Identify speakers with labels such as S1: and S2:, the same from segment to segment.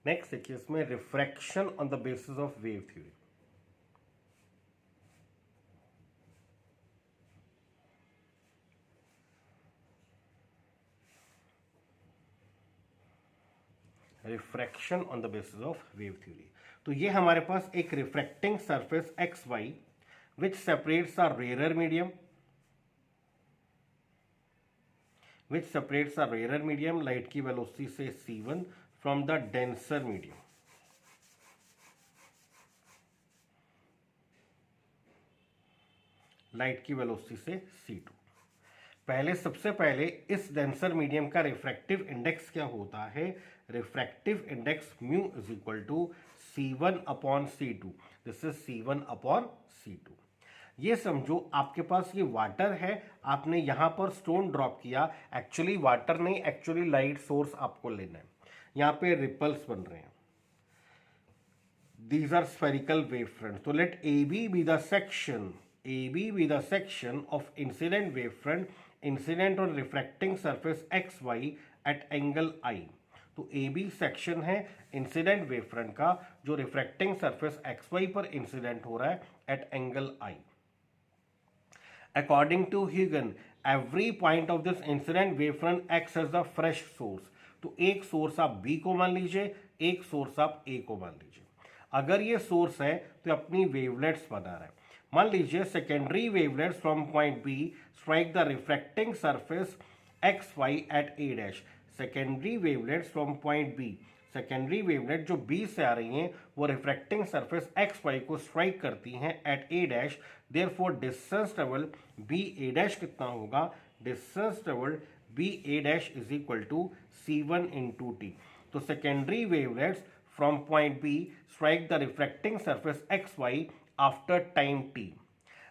S1: Next देखिए इसमें refraction on the basis of wave theory. Refraction on the basis of wave theory. तो ये हमारे पास एक refracting surface X Y which separates a rare medium, which separates a rarer medium light की velocity से c1 from the denser medium। Light की velocity से c2। पहले सबसे पहले इस डेंसर मीडियम का रिफ्रैक्टिव इंडेक्स क्या होता है? Refractive index mu is equal to c1 upon c2। This is c1 upon c2। ये समझो आपके पास ये वाटर है, आपने यहां पर स्टोन ड्रॉप किया, एक्चुअली वाटर नहीं, एक्चुअली लाइट सोर्स आपको लेना है। यहां पे रिपल्स बन रहे हैं, these are spherical wavefronts. So let AB be the section of incident wavefront incident on refracting surface XY at angle I। तो AB सेक्शन है इंसिडेंट वेवफ्रंट का जो रिफ्रैक्टिंग सरफेस XY पर इंसिडेंट हो रहा है at angle I। According to Huygens, every point of this incident wavefront acts as the fresh source। तो एक सोर्स आप B को मान लीजिए, एक सोर्स आप A को मान लीजिए। अगर ये सोर्स है तो अपनी वेवलेट्स बना रहा है। मान लीजिए secondary wavelets from point B strike the refracting surface X Y at A dash. Secondary wavelets from point B, secondary wavelet जो बी से आ रही हैं वो रिफ्रैक्टिंग सरफेस एक्स वाई को स्ट्राइक करती हैं at A dash. Therefore distance travel B A dash कितना होगा? Distance travel B A dash is equal to c1 into T. तो secondary wavelets from point B strike the refracting surface XY after time t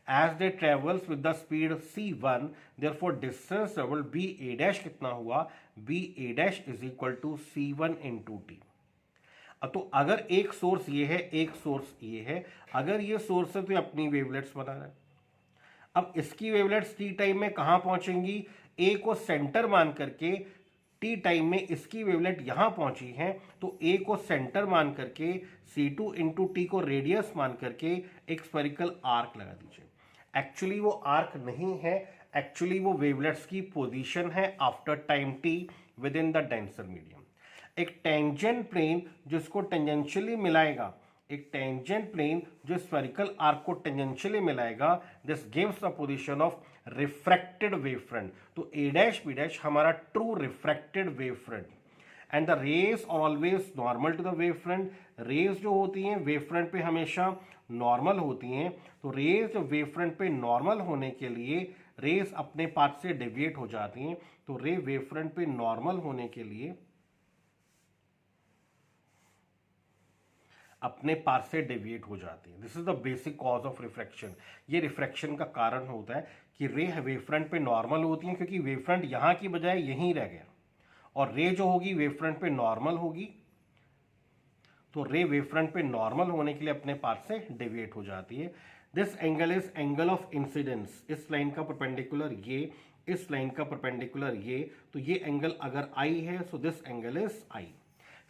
S1: as they travels with the speed c1, therefore distance traveled b a dash कितना हुआ? b a dash is equal to c1 into t। तो अगर एक source ये है, एक source ये है, अगर ये सोर्स है तो अपनी वेवलेट्स बना रहा है। अब इसकी वेवलेट्स टी टाइम में कहां पहुंचेंगी? ए को सेंटर मान करके टी टाइम में इसकी वेवलेट यहां पहुंची है, तो ए को सेंटर मान करके c2 इंटू टी को रेडियस मान करके एक स्फेरिकल आर्क लगा दीजिए। एक्चुअली वो आर्क नहीं है, एक्चुअली वो वेवलेट्स की पोजीशन है after time T within the denser medium. एक टेंजेंट प्लेन जिसको टेंजेंशियली मिलाएगा, एक टेंजेंट प्लेन जो स्फेरिकल आर्क को टेंजेंशियली मिलाएगा, this gives the position of refracted wave front. तो ए डैश बी डैश हमारा true refracted wave front and the rays always normal to the wave front. Rays जो होती हैं wave front पे हमेशा normal होती हैं, तो रेज वेव फ्रंट पे नॉर्मल होने के लिए रेज अपने पाथ से डेविएट हो जाती हैं। तो रे वेव फ्रंट पे नॉर्मल होने के लिए अपने पाथ से डेविएट हो जाती है। This is the basic cause of refraction. ये रिफ्रैक्शन का कारण होता है कि रे वेव फ्रंट पे नॉर्मल होती हैं क्योंकि वेव फ्रंट यहां की बजाय यहीं रह गया, और रे जो होगी वेव फ्रंट पे नॉर्मल होगी, तो रे वेव फ्रंट पे नॉर्मल होने के लिए अपने पाथ से डेविएट हो जाती है। This angle is angle of incidence. इस लाइन का परपेंडिकुलर ये, इस लाइन का परपेंडिकुलर ये, तो ये एंगल अगर आई है so this angle is i.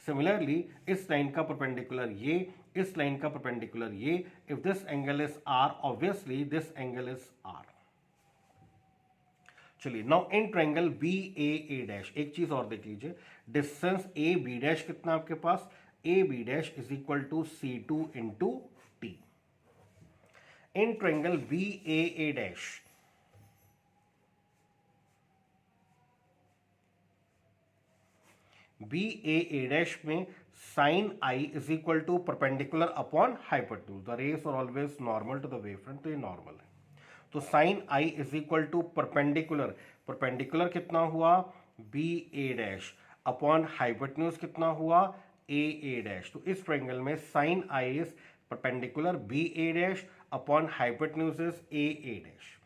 S1: Similarly इस लाइन का परपेंडिकुलर ये, इस लाइन का परपेंडिकुलर ये, if this angle is r obviously this angle is r. चलिए now in triangle B A A dash एक चीज और देख लीजिए, डिस्टेंस ए बी डैश कितना आपके पास? A B dash is equal to c2 into T. In triangle B A dash B A dash में sine i is equal to perpendicular upon hypotenuse. The rays are always normal to the wave front, तो ये normal है। तो sine i is equal to perpendicular, perpendicular कितना हुआ? B A dash upon hypotenuse कितना हुआ? A dash. तो इस ट्रायंगल में sine i is perpendicular B A dash upon hypotenuse is A dash.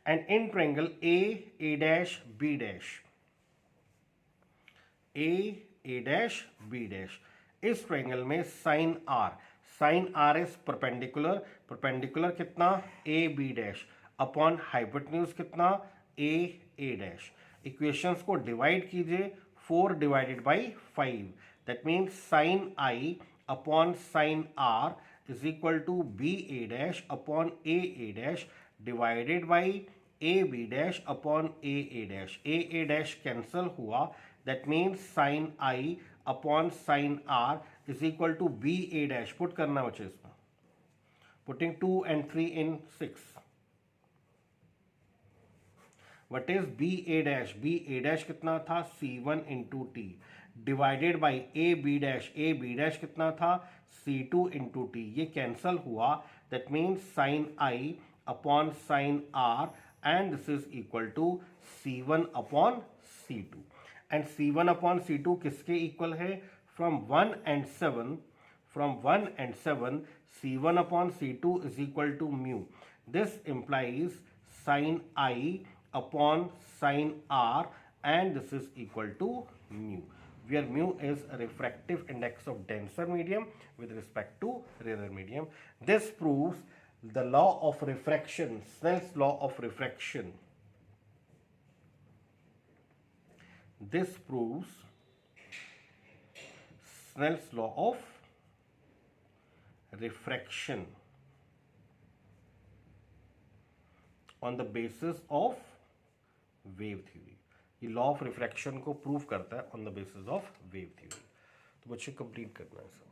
S1: And in triangle A dash B dash, A dash B dash, इस triangle में sine are is perpendicular, perpendicular कितना? A B dash upon hypotenuse कितना? A dash. Equations को divide कीजिए, 4 divided by 5, that means sine I upon sine are is equal to B A dash upon A dash divided by A B dash upon A dash A dash cancel हुआ, that means sine I upon sine are is equal to B A dash put करना बच्चे इसमें, putting 2 and 3 in 6. What is B A dash कितना था C1 into T divided by A B dash कितना था C2 into T, ये cancel हुआ, that means sine I upon sine R and this is equal to C1 upon C2 and C1 upon C2 किसके equal है, from 1 and 7 C1 upon C2 is equal to mu. This implies sin I upon sin R and this is equal to mu, where mu is a refractive index of denser medium with respect to rarer medium. This proves the law of refraction, Snell's law of refraction. This proves Snell's law of refraction on the basis of wave theory. ये law of refraction को prove करता है on the basis of wave theory. तो बच्चे complete करना है सब।